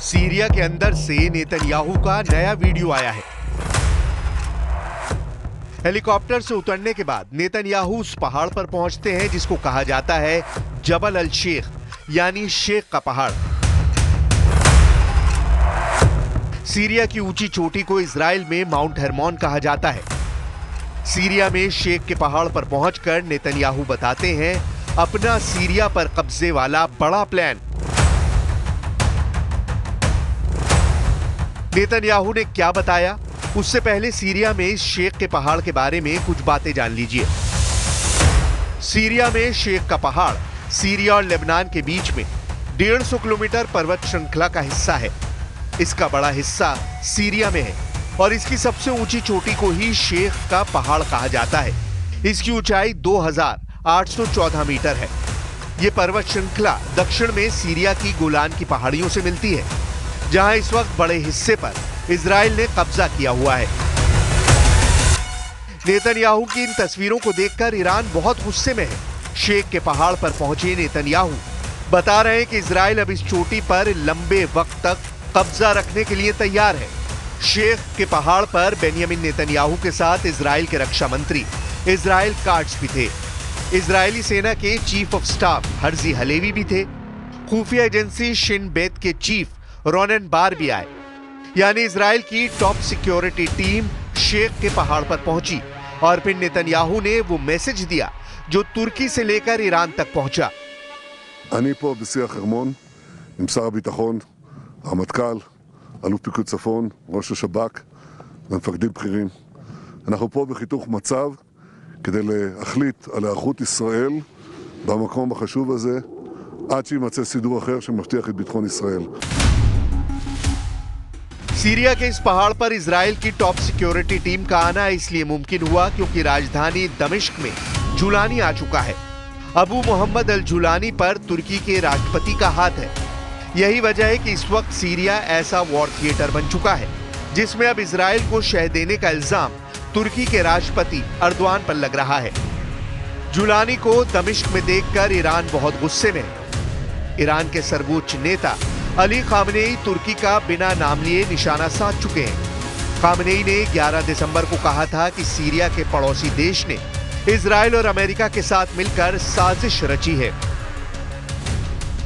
Syria के अंदर से नेतन्याहू का नया वीडियो आया है। हेलीकॉप्टर से उतरने के बाद नेतन्याहू उस पहाड़ पर पहुंचते हैं जिसको कहा जाता है जबल अल शेख, यानी शेख का पहाड़। सीरिया की ऊंची चोटी को इजराइल में माउंट हेरमोन कहा जाता है। सीरिया में शेख के पहाड़ पर पहुंचकर नेतन्याहू बताते हैं अपना सीरिया पर कब्जे वाला बड़ा प्लान। नेतन्याहू ने क्या बताया, उससे पहले सीरिया में शेख के पहाड़ के बारे में कुछ बातें जान लीजिए। सीरिया में शेख का पहाड़ सीरिया और लेबनान के बीच में 150 किलोमीटर पर्वत श्रृंखला का हिस्सा है। इसका बड़ा हिस्सा सीरिया में है और इसकी सबसे ऊंची चोटी को ही शेख का पहाड़ कहा जाता है। इसकी ऊंचाई 2814 मीटर है। यह पर्वत श्रृंखला दक्षिण में सीरिया की गोलान की पहाड़ियों से मिलती है, जहां इस वक्त बड़े हिस्से पर इजराइल ने कब्जा किया हुआ है। नेतन्याहू की इन तस्वीरों को देखकर ईरान बहुत गुस्से में है। शेख के पहाड़ पर पहुंचे नेतन्याहू बता रहे हैं कि इजराइल अब इस चोटी पर लंबे वक्त तक कब्जा रखने के लिए तैयार है। शेख के पहाड़ पर बेंयामिन नेतन्याहू के साथ इजराइल के रक्षा मंत्री इजराइल काट्ज भी थे। इजरायली सेना के chief of staff Herzi Halevi भी थे। खुफिया एजेंसी शिन बेत के चीफ रोनेन बार भी आए। यानी इजराइल की टॉप सिक्योरिटी टीम शेख के पहाड़ पर पहुंची और फिर नेतन्याहू ने वो मैसेज दिया जो तुर्की से लेकर ईरान तक पहुंचा। אני פה בשיח חרמון עם שר הביטחון, הרמטכ"ל, אלוף פיקוד צפון, ראש השב"כ ומפקדים בכירים. אנחנו פה בחיתוך מצב כדי להחליט על היערכות ישראל במקום החשוב הזה עד שימצא סידור אחר שמבטיח את ביטחון ישראל. सीरिया के इस पहाड़ पर इजराइल की टॉप सिक्योरिटी टीम का आना इसलिए मुमकिन हुआ क्योंकि राजधानी दमिश्क में जुलानी आ चुका है। अबू मोहम्मद अल जुलानी पर तुर्की के राष्ट्रपति का हाथ है। यही वजह है कि इस वक्त सीरिया ऐसा वॉर थिएटर बन चुका है जिसमें अब इजराइल को शह देने का इल्जाम तुर्की के राष्ट्रपति अर्दवान पर लग रहा है। जुलानी को दमिश्क में देखकर ईरान बहुत गुस्से में है। ईरान के सर्वोच्च नेता अली खामनेई तुर्की का बिना नाम लिए निशाना साध चुके हैं। खामनेई ने 11 दिसंबर को कहा था कि सीरिया के पड़ोसी देश ने इजराइल और अमेरिका के साथ मिलकर साजिश रची है।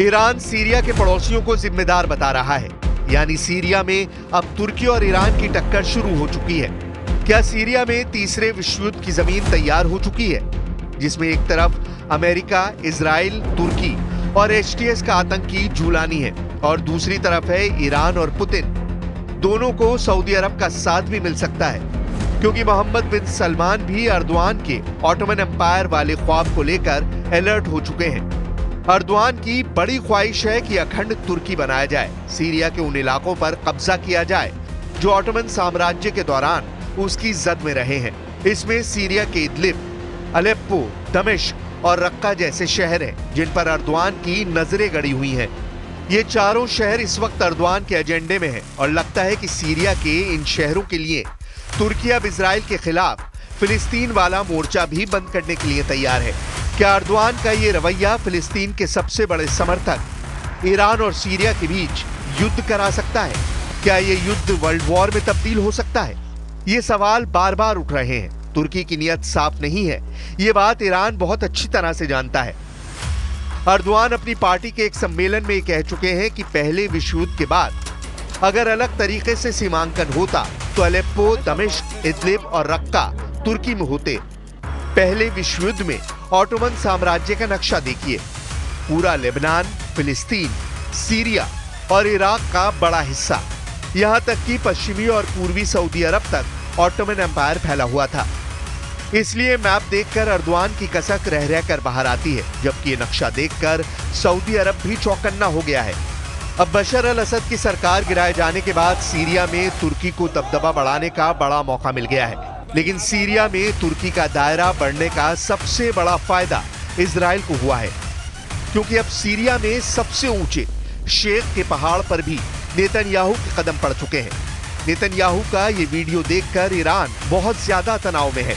ईरान सीरिया के पड़ोसियों को जिम्मेदार बता रहा है। यानी सीरिया में अब तुर्की और ईरान की टक्कर शुरू हो चुकी है। क्या सीरिया में तीसरे विश्व युद्ध की जमीन तैयार हो चुकी है, जिसमें एक तरफ अमेरिका, इजराइल, तुर्की और एचटीएस का आतंकी जुलानी है और दूसरी तरफ है ईरान और पुतिन। दोनों को सऊदी अरब का साथ भी मिल सकता है क्योंकि मोहम्मद बिन सलमान भी अर्दवान के ऑटोमन एम्पायर वाले ख्वाब को लेकर अलर्ट हो चुके हैं। अर्दवान की बड़ी ख्वाहिश है कि अखंड तुर्की बनाया जाए, सीरिया के उन इलाकों पर कब्जा किया जाए जो ऑटोमन साम्राज्य के दौरान उसकी जद में रहे हैं। इसमें सीरिया के इदलिब, अलेप्पो, दमिश्क और रक्का जैसे शहर हैं जिन पर अर्दवान की नजरें गड़ी हुई हैं। ये चारों शहर इस वक्त अर्दवान के एजेंडे में हैं और लगता है कि सीरिया के इन शहरों के लिए तुर्की अब इजराइल के खिलाफ फिलिस्तीन वाला मोर्चा भी बंद करने के लिए तैयार है। क्या अर्दवान का ये रवैया फिलिस्तीन के सबसे बड़े समर्थक ईरान और सीरिया के बीच युद्ध करा सकता है? क्या ये युद्ध वर्ल्ड वॉर में तब्दील हो सकता है? ये सवाल बार बार उठ रहे हैं। तुर्की की नीयत साफ नहीं है, ये बात ईरान बहुत अच्छी तरह से जानता है। अर्दवान अपनी पार्टी के एक सम्मेलन में कह चुके हैं कि पहले विश्व युद्ध के बाद अगर अलग तरीके से सीमांकन होता तो अलेप्पो, दमिश्क, इदलिब और रक्का तुर्की में होते। पहले विश्व युद्ध में ऑटोमन साम्राज्य का नक्शा देखिए। पूरा लेबनान, फिलिस्तीन, सीरिया और इराक का बड़ा हिस्सा, यहां तक कि पश्चिमी और पूर्वी सऊदी अरब तक ऑटोमन एम्पायर फैला हुआ था। इसलिए मैप देखकर अर्दवान की कसक रह रहकर बाहर आती है, जबकि ये नक्शा देखकर सऊदी अरब भी चौकन्ना हो गया है। अब बशर अल असद की सरकार गिराए जाने के बाद सीरिया में तुर्की को दबदबा बढ़ाने का बड़ा मौका मिल गया है। लेकिन सीरिया में तुर्की का दायरा बढ़ने का सबसे बड़ा फायदा इजराइल को हुआ है, क्योंकि अब सीरिया में सबसे ऊंचे शेख के पहाड़ पर भी नेतन्याहू के कदम पड़ चुके हैं। नेतन्याहू का ये वीडियो देखकर ईरान बहुत ज्यादा तनाव में है।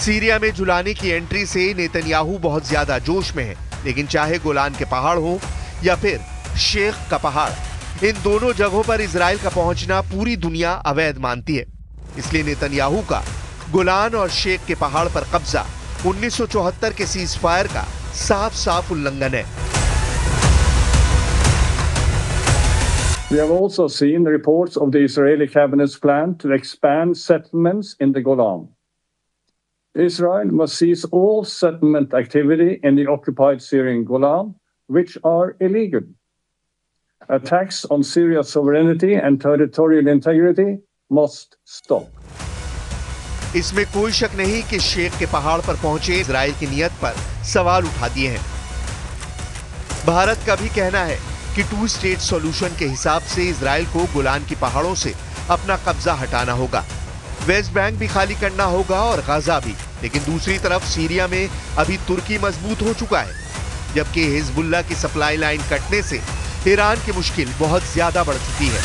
सीरिया में जुलानी की एंट्री से नेतन्याहू बहुत ज्यादा जोश में है, लेकिन चाहे गोलान के पहाड़ हो या फिर शेख का पहाड़, इन दोनों जगहों पर इजराइल का पहुंचना पूरी दुनिया अवैध मानती है। इसलिए नेतन्याहू का गोलान और शेख के पहाड़ पर कब्जा 1974 के सीज फायर का साफ साफ उल्लंघन है। We have also seen reports of the Israeli cabinet's plan to expand settlements in the Golan. Israel must cease all settlement activity in the occupied Syrian Golan, which are illegal. Attacks on Syria's sovereignty and territorial integrity must stop. इसमें कोई शक नहीं कि शेख के पहाड़ पर पहुंचे Israel की नीयत पर सवाल उठा दिए हैं। भारत का भी कहना है कि 2 स्टेट सॉल्यूशन के हिसाब से इजराइल को गोलान की पहाड़ों से अपना कब्जा हटाना होगा, वेस्ट बैंक भी खाली करना होगा और गाजा भी। लेकिन दूसरी तरफ सीरिया में अभी तुर्की मजबूत हो चुका है, जबकि हिजबुल्लाह की सप्लाई लाइन कटने से ईरान की मुश्किल बहुत ज्यादा बढ़ चुकी है।